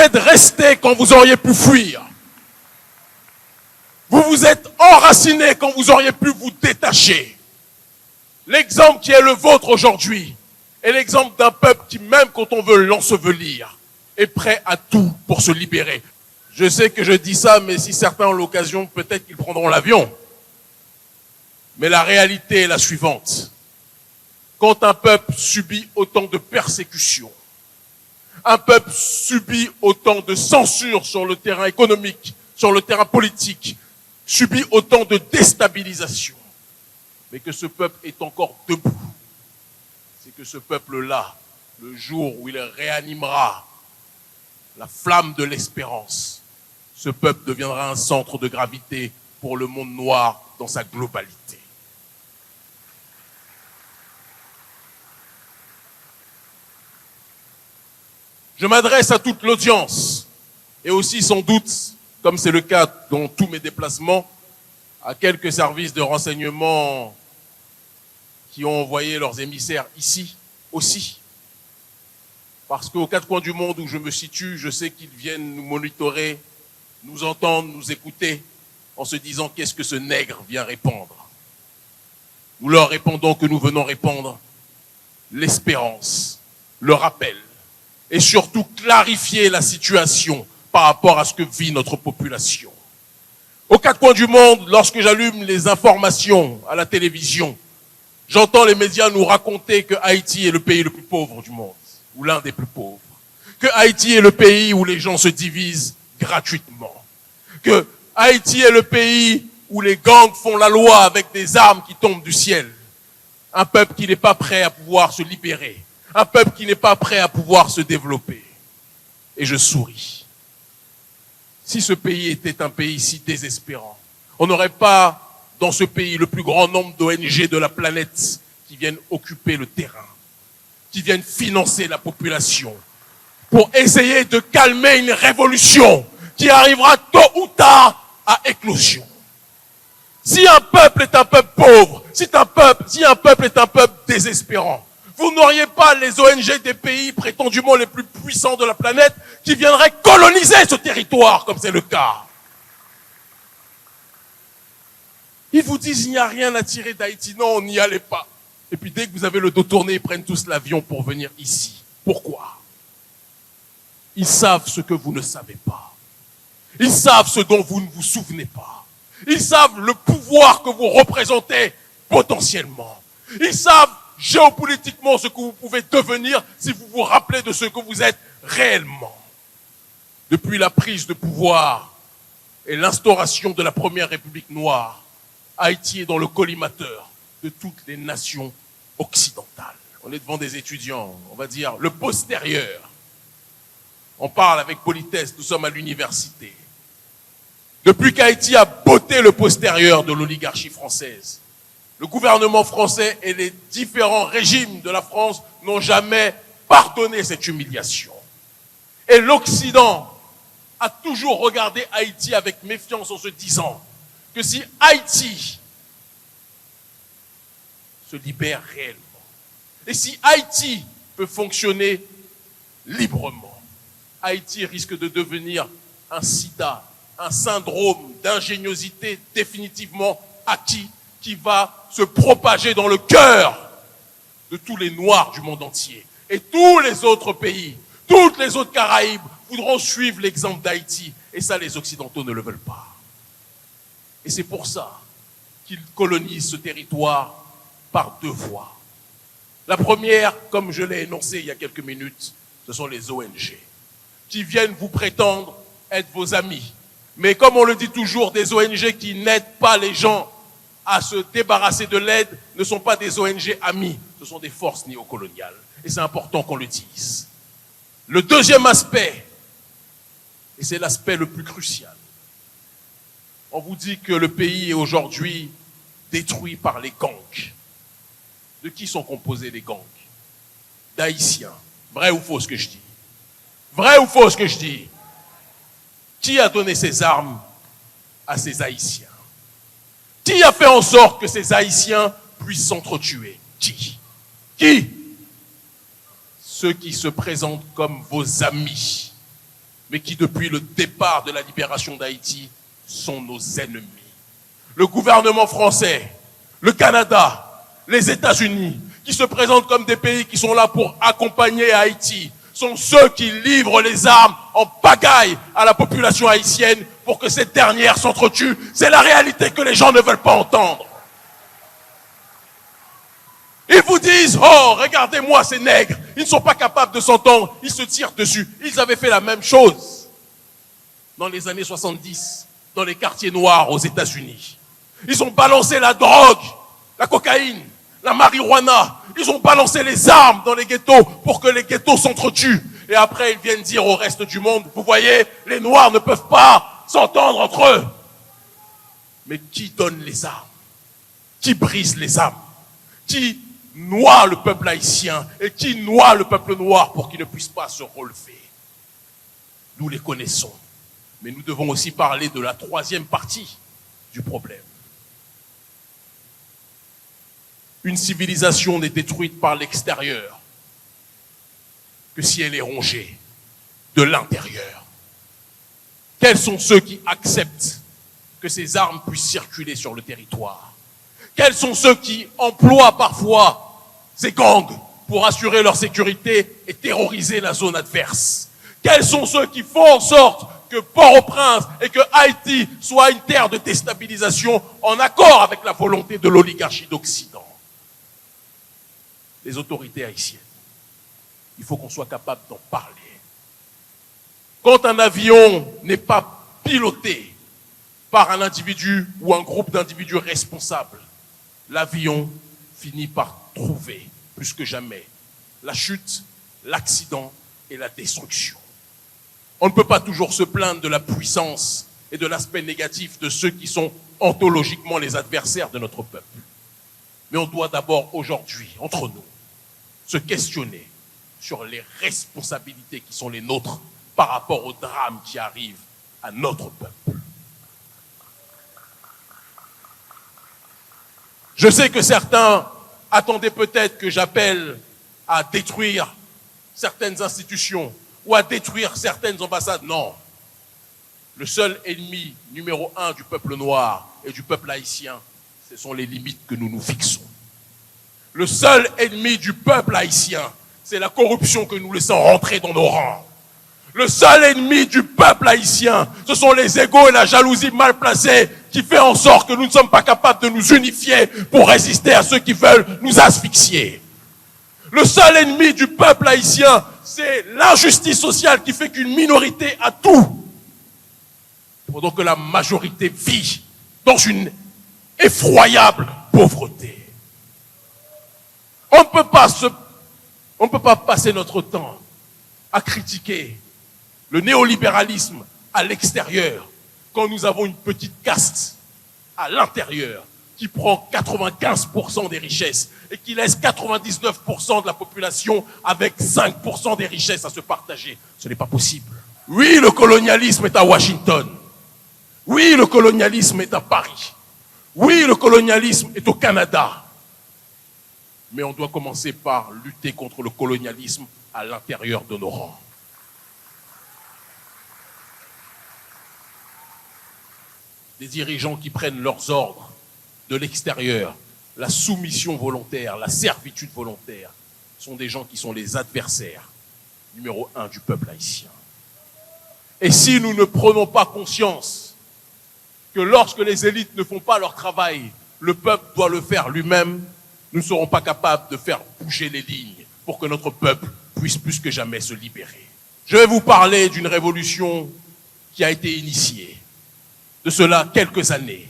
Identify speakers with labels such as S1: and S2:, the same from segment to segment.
S1: êtes restés quand vous auriez pu fuir. Vous vous êtes enracinés quand vous auriez pu vous détacher. L'exemple qui est le vôtre aujourd'hui est l'exemple d'un peuple qui, même quand on veut l'ensevelir, est prêt à tout pour se libérer. Je sais que je dis ça, mais si certains ont l'occasion, peut-être qu'ils prendront l'avion. Mais la réalité est la suivante. Quand un peuple subit autant de persécutions, un peuple subit autant de censure sur le terrain économique, sur le terrain politique, subit autant de déstabilisation, mais que ce peuple est encore debout, c'est que ce peuple-là, le jour où il réanimera la flamme de l'espérance, ce peuple deviendra un centre de gravité pour le monde noir dans sa globalité. Je m'adresse à toute l'audience et aussi sans doute, comme c'est le cas dans tous mes déplacements, à quelques services de renseignement qui ont envoyé leurs émissaires ici aussi. Parce qu'aux quatre coins du monde où je me situe, je sais qu'ils viennent nous monitorer, nous entendre, nous écouter, en se disant qu'est-ce que ce nègre vient répandre. Nous leur répondons que nous venons répandre l'espérance, le rappel, et surtout clarifier la situation par rapport à ce que vit notre population. Aux quatre coins du monde, lorsque j'allume les informations à la télévision, j'entends les médias nous raconter que Haïti est le pays le plus pauvre du monde, ou l'un des plus pauvres. Que Haïti est le pays où les gens se divisent gratuitement. Que Haïti est le pays où les gangs font la loi avec des armes qui tombent du ciel. Un peuple qui n'est pas prêt à pouvoir se libérer. Un peuple qui n'est pas prêt à pouvoir se développer. Et je souris. Si ce pays était un pays si désespérant, on n'aurait pas dans ce pays le plus grand nombre d'ONG de la planète qui viennent occuper le terrain, qui viennent financer la population pour essayer de calmer une révolution qui arrivera tôt ou tard à éclosion. Si un peuple est un peuple pauvre, si un peuple est un peuple désespérant, vous n'auriez pas les ONG des pays prétendument les plus puissants de la planète qui viendraient coloniser ce territoire, comme c'est le cas. Ils vous disent il n'y a rien à tirer d'Haïti. Non, on n'y allait pas. Et puis dès que vous avez le dos tourné, ils prennent tous l'avion pour venir ici. Pourquoi? Ils savent ce que vous ne savez pas. Ils savent ce dont vous ne vous souvenez pas. Ils savent le pouvoir que vous représentez potentiellement. Ils savent géopolitiquement ce que vous pouvez devenir si vous vous rappelez de ce que vous êtes réellement. Depuis la prise de pouvoir et l'instauration de la première République noire, Haïti est dans le collimateur de toutes les nations occidentales. On est devant des étudiants, on va dire le postérieur. On parle avec politesse, nous sommes à l'université. Depuis qu'Haïti a botté le postérieur de l'oligarchie française, le gouvernement français et les différents régimes de la France n'ont jamais pardonné cette humiliation. Et l'Occident a toujours regardé Haïti avec méfiance en se disant que si Haïti se libère réellement, et si Haïti peut fonctionner librement, Haïti risque de devenir un sida, un syndrome d'ingéniosité définitivement acquis qui va se propager dans le cœur de tous les Noirs du monde entier. Et tous les autres pays, toutes les autres Caraïbes voudront suivre l'exemple d'Haïti. Et ça, les Occidentaux ne le veulent pas. Et c'est pour ça qu'ils colonisent ce territoire par deux voies. La première, comme je l'ai énoncé il y a quelques minutes, ce sont les ONG qui viennent vous prétendre être vos amis. Mais comme on le dit toujours, des ONG qui n'aident pas les gens à se débarrasser de l'aide ne sont pas des ONG amis, ce sont des forces néocoloniales. Et c'est important qu'on le dise. Le deuxième aspect, et c'est l'aspect le plus crucial, on vous dit que le pays est aujourd'hui détruit par les gangs. De qui sont composés les gangs? D'Haïtiens. Vrai ou faux ce que je dis? Vrai ou faux ce que je dis? Qui a donné ces armes à ces Haïtiens? Qui a fait en sorte que ces Haïtiens puissent s'entretuer? Qui? Qui? Ceux qui se présentent comme vos amis. mais qui depuis le départ de la libération d'Haïti sont nos ennemis. Le gouvernement français, le Canada, les États-Unis, qui se présentent comme des pays qui sont là pour accompagner Haïti, sont ceux qui livrent les armes en pagaille à la population haïtienne pour que cette dernière s'entretue. C'est la réalité que les gens ne veulent pas entendre. Ils vous disent, oh, regardez-moi ces nègres, ils ne sont pas capables de s'entendre, ils se tirent dessus. Ils avaient fait la même chose dans les années 70, dans les quartiers noirs aux États-Unis. Ils ont balancé la drogue, la cocaïne, la marijuana. Ils ont balancé les armes dans les ghettos pour que les ghettos s'entretuent. Et après, ils viennent dire au reste du monde, vous voyez, les Noirs ne peuvent pas s'entendre entre eux. Mais qui donne les armes? Qui brise les armes? Qui noie le peuple haïtien et qui noie le peuple noir pour qu'il ne puisse pas se relever? Nous les connaissons. Mais nous devons aussi parler de la troisième partie du problème. Une civilisation n'est détruite par l'extérieur que si elle est rongée de l'intérieur. Quels sont ceux qui acceptent que ces armes puissent circuler sur le territoire? Quels sont ceux qui emploient parfois ces gangs pour assurer leur sécurité et terroriser la zone adverse? Quels sont ceux qui font en sorte que Port-au-Prince et que Haïti soient une terre de déstabilisation en accord avec la volonté de l'oligarchie d'Occident? Les autorités haïtiennes. Il faut qu'on soit capable d'en parler. Quand un avion n'est pas piloté par un individu ou un groupe d'individus responsables, l'avion finit par trouver, plus que jamais, la chute, l'accident et la destruction. On ne peut pas toujours se plaindre de la puissance et de l'aspect négatif de ceux qui sont ontologiquement les adversaires de notre peuple. Mais on doit d'abord aujourd'hui, entre nous, se questionner sur les responsabilités qui sont les nôtres par rapport aux drames qui arrivent à notre peuple. Je sais que certains attendaient peut-être que j'appelle à détruire certaines institutions ou à détruire certaines ambassades. Non. Le seul ennemi numéro 1 du peuple noir et du peuple haïtien, ce sont les limites que nous nous fixons. Le seul ennemi du peuple haïtien, c'est la corruption que nous laissons rentrer dans nos rangs. Le seul ennemi du peuple haïtien, ce sont les égos et la jalousie mal placée qui fait en sorte que nous ne sommes pas capables de nous unifier pour résister à ceux qui veulent nous asphyxier. Le seul ennemi du peuple haïtien, c'est l'injustice sociale qui fait qu'une minorité a tout, pendant que la majorité vit dans une effroyable pauvreté. On ne peut pas passer notre temps à critiquer le néolibéralisme à l'extérieur quand nous avons une petite caste à l'intérieur qui prend 95% des richesses et qui laisse 99% de la population avec 5% des richesses à se partager. Ce n'est pas possible. Oui, le colonialisme est à Washington. Oui, le colonialisme est à Paris. Oui, le colonialisme est au Canada. Mais on doit commencer par lutter contre le colonialisme à l'intérieur de nos rangs. Des dirigeants qui prennent leurs ordres de l'extérieur, la soumission volontaire, la servitude volontaire, sont des gens qui sont les adversaires numéro 1 du peuple haïtien. Et si nous ne prenons pas conscience que lorsque les élites ne font pas leur travail, le peuple doit le faire lui-même, nous ne serons pas capables de faire bouger les lignes pour que notre peuple puisse plus que jamais se libérer. Je vais vous parler d'une révolution qui a été initiée de cela quelques années,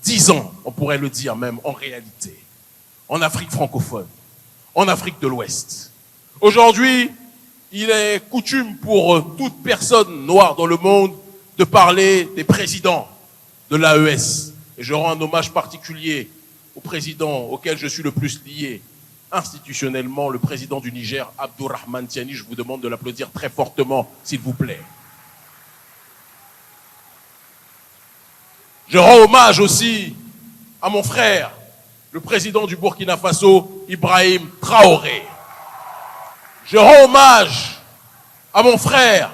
S1: 10 ans, on pourrait le dire même en réalité, en Afrique francophone, en Afrique de l'Ouest. Aujourd'hui, il est coutume pour toute personne noire dans le monde de parler des présidents de l'AES. Et je rends un hommage particulier au président auquel je suis le plus lié institutionnellement, le président du Niger, Abdourahmane Tiani. Je vous demande de l'applaudir très fortement, s'il vous plaît. Je rends hommage aussi à mon frère, le président du Burkina Faso, Ibrahim Traoré. Je rends hommage à mon frère,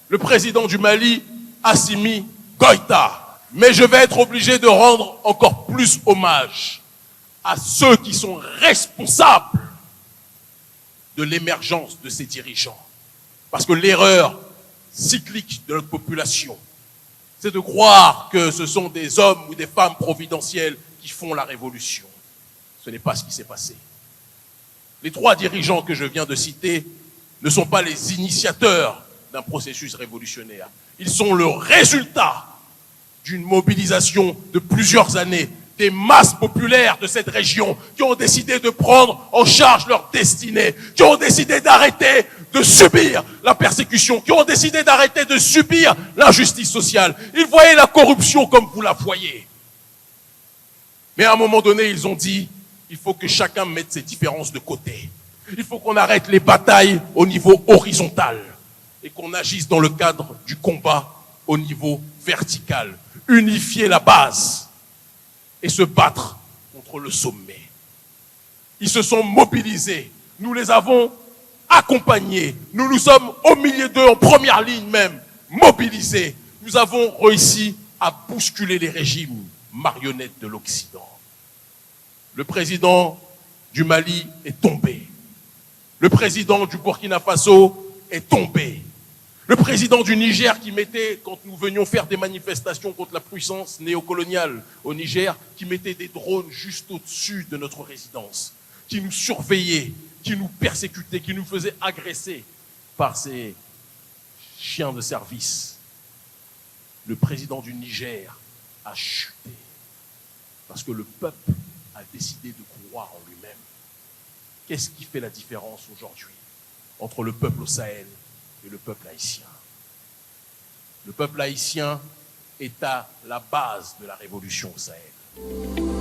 S1: le président du Mali, Assimi Goïta. Mais je vais être obligé de rendre encore plus hommage à ceux qui sont responsables de l'émergence de ces dirigeants. Parce que l'erreur cyclique de notre population, c'est de croire que ce sont des hommes ou des femmes providentielles qui font la révolution. Ce n'est pas ce qui s'est passé. Les 3 dirigeants que je viens de citer ne sont pas les initiateurs d'un processus révolutionnaire. Ils sont le résultat d'une mobilisation de plusieurs années des masses populaires de cette région qui ont décidé de prendre en charge leur destinée, qui ont décidé d'arrêter de subir la persécution, qui ont décidé d'arrêter de subir l'injustice sociale. Ils voyaient la corruption comme vous la voyez. Mais à un moment donné, ils ont dit, il faut que chacun mette ses différences de côté. Il faut qu'on arrête les batailles au niveau horizontal et qu'on agisse dans le cadre du combat au niveau vertical. Unifier la base et se battre contre le sommet. Ils se sont mobilisés. Nous les avons accompagnés. Nous nous sommes au milieu d'eux, en première ligne même, mobilisés. Nous avons réussi à bousculer les régimes marionnettes de l'Occident. Le président du Mali est tombé. Le président du Burkina Faso est tombé. Le président du Niger qui mettait, quand nous venions faire des manifestations contre la puissance néocoloniale au Niger, qui mettait des drones juste au-dessus de notre résidence, qui nous surveillait, qui nous persécutait, qui nous faisait agresser par ces chiens de service. Le président du Niger a chuté parce que le peuple a décidé de croire en lui-même. Qu'est-ce qui fait la différence aujourd'hui entre le peuple au Sahel et le peuple haïtien? Le peuple haïtien est à la base de la révolution au Sahel.